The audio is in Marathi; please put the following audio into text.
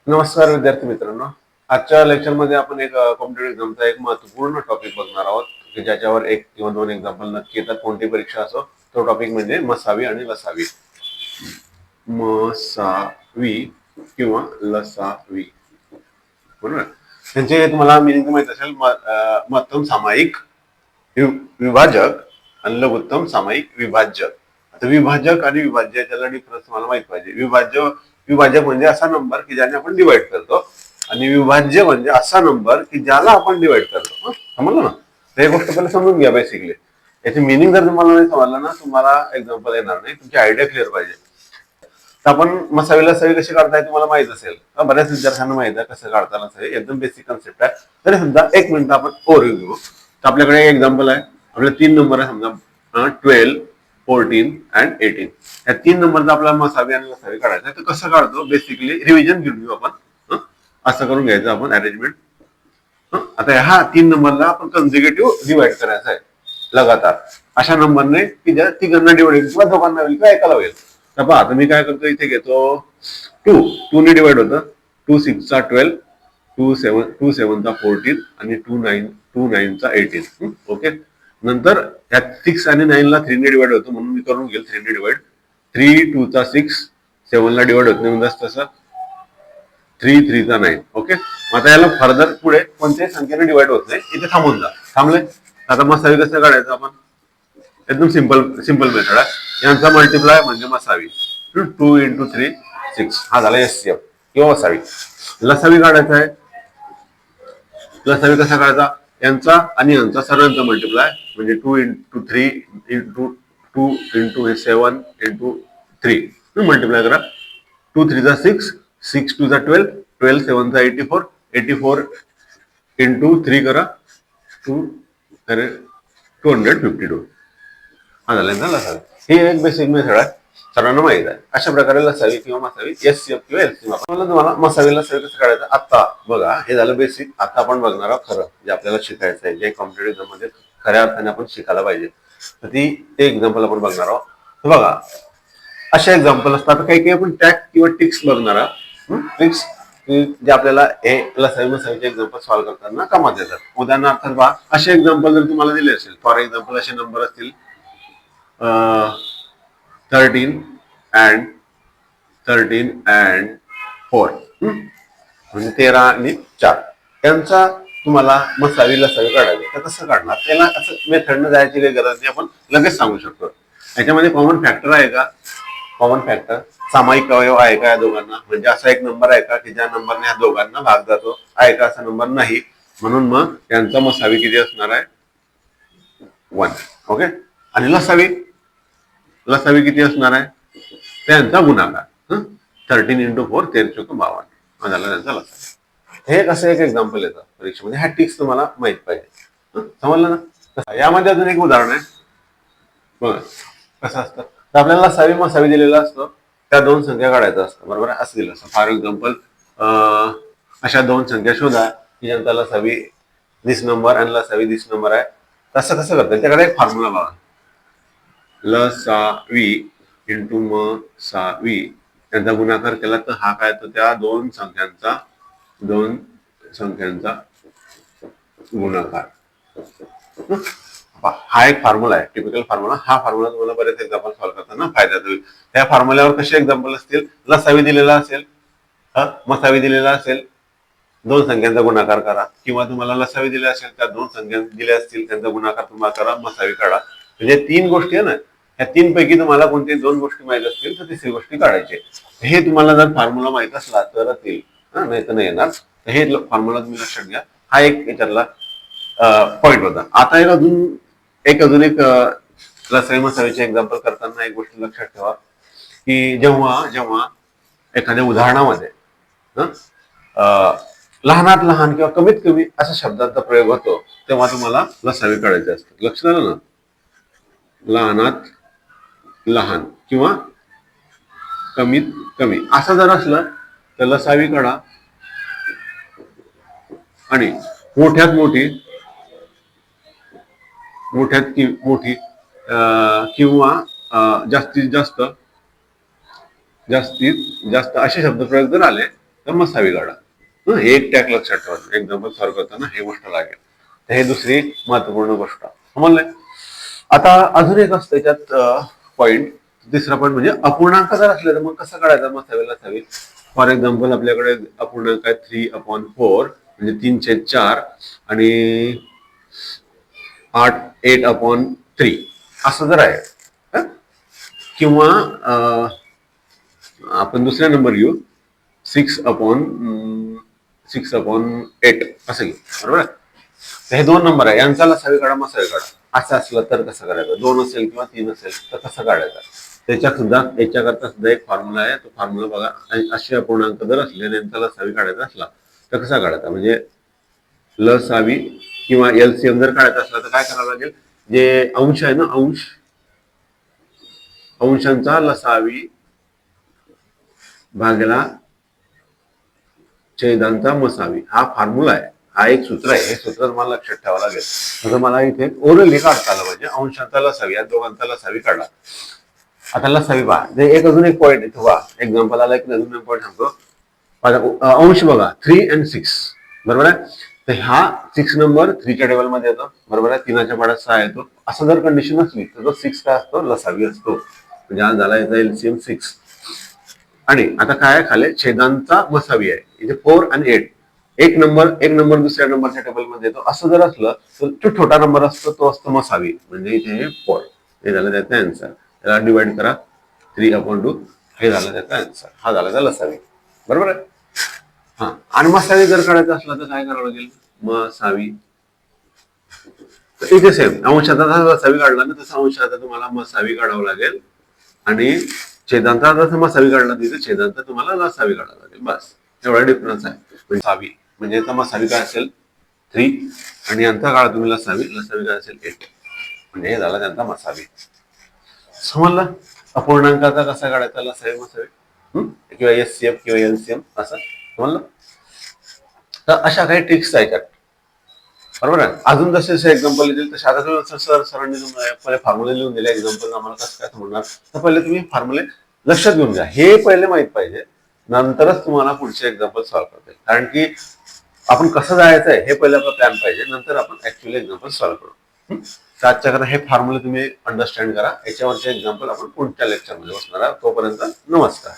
नमस्कार विद्यार्थी मित्रांनो. आजच्या लेक्चरमध्ये आपण एक कॉम्पिटेटिव्ह एक्झामचा एक महत्त्वपूर्ण टॉपिक बघणार आहोत की ज्याच्यावर एक किंवा दोन एक्झाम्पल नक्की येतात. कोणती परीक्षा असो, तो टॉपिक म्हणजे मसावी आणि लसावी. मसावी किंवा लसावी, बरोबर. त्यांचे तुम्हाला मिनिंग माहित असेल. महत्तम सामायिक विभाजक आणि लघुत्तम सामायिक विभाज्य. आता विभाजक आणि विभाज्य याच्याला डिफरन्स मला माहित पाहिजे. विभाजक म्हणजे असा नंबर की ज्याने आपण डिवाइड करतो, आणि विभाज्य म्हणजे असा नंबर की ज्याला आपण डिवाइड करतो. समजलं ना? तर ही गोष्ट पहिले समजून घ्या. बेसिकली याची मिनिंग जर तुम्हाला नाही समजलं ना, तुम्हाला एक्झाम्पल येणार नाही. तुमची आयडिया क्लिअर पाहिजे. तर आपण मसावी लसावी कशी काढताय तुम्हाला माहित असेल. बऱ्याच विद्यार्थ्यांना माहित आहे कसं काढता लसावी. एकदम बेसिक कन्सेप्ट आहे. तरी सुद्धा एक मिनिट आपण ओव्हरव्ह्यू घेऊ. तर आपल्याकडे एक एक्झाम्पल आहे. आपले 3 नंबर आहे. समजा 12, 14 अँड 18. या 3 नंबरचा आपल्याला मसावी आणि लसावी काढायचा आहे. तर कसं काढतो बेसिकली रिव्हिजन घेऊन घेऊ आपण. असं करून घ्यायचं आपण अरेंजमेंट. आता ह्या 3 नंबरला आपण कन्झिक्युटिव्ह डिवाइड करायचं आहे लगातार अशा नंबरने की ज्या तिघांना डिवाइड होईल किंवा दोघांना होईल किंवा एकाला होईल. तर पहा, आता मी काय करतो, इथे घेतो 2 ने डिवाइड होतं. 2 6 चा 12, 2 7 चा 14 आणि 2 9 चा 18. ओके. नंतर ह्या 6 आणि 9 ला 3 ने डिवाइड होतो, म्हणून मी करून घेईल 3 ने डिवाइड. 3 2 चा 6, 7 ला डिवाइड होत नाही म्हणजे तसं. 3 3 चा 9. ओके. आता याला फर्दर पुढे कोणत्याही संख्येने डिवाइड होत नाही. इथे थांबून जा. थांबले. आता मसावी कसं काढायचं आपण? एकदम सिंपल मेथड आहे. यांचा मल्टिप्लाय म्हणजे मसावी. 2 × 3 6. हा झाला एससीएफ किंवा मसावी. लसावी काढायचा आहे. लसावी कसा काढायचा? यांचा आणि यांचा सर्वांचा मल्टिप्लाय म्हणजे 2 × 3 × 2 × 7 × 3. मल्टिप्लाय करा. 2 3 चा 6, 6 2 चा 12, 12 7 चा 84, 84 × 3 करा. 252. हा झाला लसावी. ही एक बेसिक मेथड आहे, सर्वांना माहित आहे. अशा प्रकारे लसावी किंवा मसावी, एससीएफ किंवा एलसीएम. आपण तुम्हाला मसावी लसावी कसं काढायचं आता बघा. हे झालं बेसिक. आता आपण बघणार आहोत खरं जे आपल्याला शिकायचं आहे, जे कॉम्पिटेटिव्ह मध्ये खऱ्या अर्थाने आपण शिकायला पाहिजे. तर ते एक्झाम्पल आपण बघणार आहोत. तर बघा, अशा एक्झाम्पल असतात. काही काही आपण टॅग किंवा टिक्स बघणार आहोत. ट्रिक्स जे आपल्याला हे लसावी मसावीचे एक्झाम्पल सॉल्व्ह करताना कामात येतात. उदाहरणार्थ बघा, असे एक्झाम्पल जर तुम्हाला दिले असेल, फॉर एक्झाम्पल असे नंबर असतील 13 and 4, म्हणजे 13 आणि 4. त्यांचा तुम्हाला मसावी लसावी काढायची. तर कसं काढणार? त्याला असं मेथडनं जायची काही गरज नाही. आपण लगेच सांगू शकतो. याच्यामध्ये कॉमन फॅक्टर आहे का? कॉमन फॅक्टर सामायिक अवयव आहे का या दोघांना? म्हणजे असा एक नंबर आहे का की ज्या नंबरने या दोघांना भाग जातो? आहे का असा नंबर? नाही. म्हणून मग यांचा मसावी किती असणार आहे? 1. ओके. आणि लसावी किती असणार आहे? त्यांचा गुणाकार. 13 × 4 13×52. हा झाला त्यांचा लसावी. हे कसं एक एक्झाम्पल येतं परीक्षेमध्ये. ह्या टिक्स तुम्हाला माहित पाहिजे. समजलं ना? यामध्ये अजून एक उदाहरण आहे बघा. कसं असतं, तर आपल्याला लसावी मसावी दिलेला असतो. त्या 2 संख्या काढायचं असतं, बरोबर आहे. असं दिलं असतं. फॉर एक्झाम्पल अशा 2 संख्या शोधा की ज्यांचा लसावी दिस नंबर आणि लसावी दिस नंबर आहे. तसं कसं करतात? त्याकडे एक फॉर्म्युला बघा. लसावी × मसावी यांचा गुणाकार केला तर हा काय? तर त्या 2 संख्यांचा गुणाकार. हा एक फॉर्म्युला आहे, टिपिकल फॉर्म्युला. हा फॉर्म्युला तुम्हाला बरेच एक्झाम्पल सॉल्व्ह करताना फायद्यात होईल. त्या फॉर्म्युल्यावर कसे एक्झाम्पल असतील? लसावी दिलेला असेल, मसावी दिलेला असेल, 2 संख्यांचा गुणाकार करा. किंवा तुम्हाला लसावी दिले असेल, त्या 2 संख्या दिल्या असतील, त्यांचा गुणाकार तुम्हाला करा, मसावी काढा. म्हणजे 3 गोष्टी आहे ना. या 3 पैकी तुम्हाला कोणत्याही 2 गोष्टी माहित असतील तर तिसरी गोष्टी काढायची. हे तुम्हाला जर फॉर्म्युला माहित असला तरच येईल, नाही तर नाही येणार. तर हे फॉर्म्युला तुम्ही लक्षात घ्या. हा एक याच्यातला पॉइंट होता. आता अजून एक लसावी मसावीचे एक्झाम्पल करताना एक गोष्ट लक्षात ठेवा की जेव्हा एखाद्या उदाहरणामध्ये लहानात लहान किंवा कमीत कमी अशा शब्दांचा प्रयोग होतो, तेव्हा तुम्हाला लसावी काढायचे असते. लक्षात आलं ना? लहानात लहान किंवा कमीत कमी असं जर असलं तर लसावी काढा. आणि मोठ्यात मोठी किंवा जास्तीत जास्त असे शब्दप्रयोग जर आले तर मसावी काढा. हे एक टॅग लक्षात ठेवा, एक्झाम्पल सॉल्व्ह करताना हे गोष्ट लागेल. तर हे दुसरी महत्वपूर्ण गोष्ट समजलंय. आता अजून एक असतं त्याच्यात पॉइंट, तिसरा पॉइंट म्हणजे अपूर्णांक जर असले तर मग कसं काढायचं मसावी लसावी. फॉर एक्झाम्पल आपल्याकडे अपूर्णांक आहे 3/4 म्हणजे 3/4 आणि 8/3 असं जर आहे. किंवा आपण दुसरा नंबर घेऊ 6/8 असं घेऊ, बरोबर आहे. हे दोन नंबर आहे, यांचा लसावी काढा मसावी काढा असं असलं तर कसं करायचं, 2 असेल किंवा 3 असेल तर कसं काढायचं. याच्याकरता सुद्धा एक फॉर्म्युला आहे. तो फॉर्म्युला बघा. असे अपूर्णांक जर असले आणि यांचा लसावी काढायचा असला तर कसा काढायचा, म्हणजे लसावी किंवा एलसीएम जर काढायचा असला तर काय करावं लागेल, जे अंश आहे ना, अंशांचा लसावी भागला छेदांचा मसावी हा फॉर्म्युला आहे. हा एक सूत्र आहे. हे सूत्र मला लक्षात ठेवावं लागेल. तसं मला इथे ओरली काढता आलं पाहिजे. अंशांचा लसावी या दोघांचा लसावी काढला. आता लसावी पहा, एक अजून एक पॉईंट इथे पहा. एक्झाम्पल आला एक अजून एक पॉईंट सांगतो. अंश बघा 3 आणि 6 बरोबर आहे. तर हा 6 नंबर 3च्या टेबल मध्ये येतो, बरोबर आहे. 3च्या पाड्यात 6 येतो. असं जर कंडिशन असली तर तो 6 काय असतो, लसावी असतो. म्हणजे हा झाला याचा एलसीएम 6. आणि आता काय खाली छेदांचा मसावी आहे, इथे 4 आणि 8. एक नंबर दुसऱ्या नंबरच्या टेबल मध्ये येतो. असं जर असलं तर जो छोटा नंबर असतो तो असतो मसावी, म्हणजे इथे 4. हे झालं त्याचा आन्सर. त्याला डिवाइड करा 3/2. हे झालं त्याचा आन्सर. हा झाला त्याचा लसावी, बरोबर आहे. हा, आणि मसावी जर काढायचं असलं तर काय करावं लागेल, मसावी. इथे सेम अंशाचा लसावी काढला ना, तसा अंशाचा तुम्हाला मसावी काढावं लागेल. आणि छेदांचा जसं मसावी काढला तिथे छेदांचा तुम्हाला लसावी काढावं लागेल. बस एवढा डिफरन्स आहे. मसावी म्हणजे मसावी काय असेल 3 आणि यांचा काढा तुम्ही लसावी काय असेल 8. म्हणजे हे झाला त्यांचा मसावी. समजलं अपूर्णांकाचा कसा काढायचा लसावी मसावी किंवा एससीएफ किंवा एलसीएम असं समजलं. तर अशा काही ट्रिक्स आहेत, बरोबर आहे. अजून जसे एक्झाम्पल येतील तसे आता सरांनी पहिले फॉर्म्युले लिहून दिले. एक्झाम्पल आम्हाला कसं काय समजणार, तर पहिले तुम्ही फॉर्म्युले लक्षात घेऊन घ्या. हे पहिले माहित पाहिजे, नंतरच तुम्हाला पुढचे एक्झाम्पल सॉल्व्ह करता येईल. कारण की आपण कसं जायचं आहे हे पहिले आपला प्लॅन पाहिजे, नंतर आपण ऍक्च्युअली एक्झाम्पल सॉल्व्ह करू. आजच्याकडे हे फॉर्म्युले तुम्ही अंडरस्टँड करा. याच्यावरचे एक्झाम्पल आपण पुढच्या लेक्चरमध्ये बसणार आहोत. तोपर्यंत नमस्कार.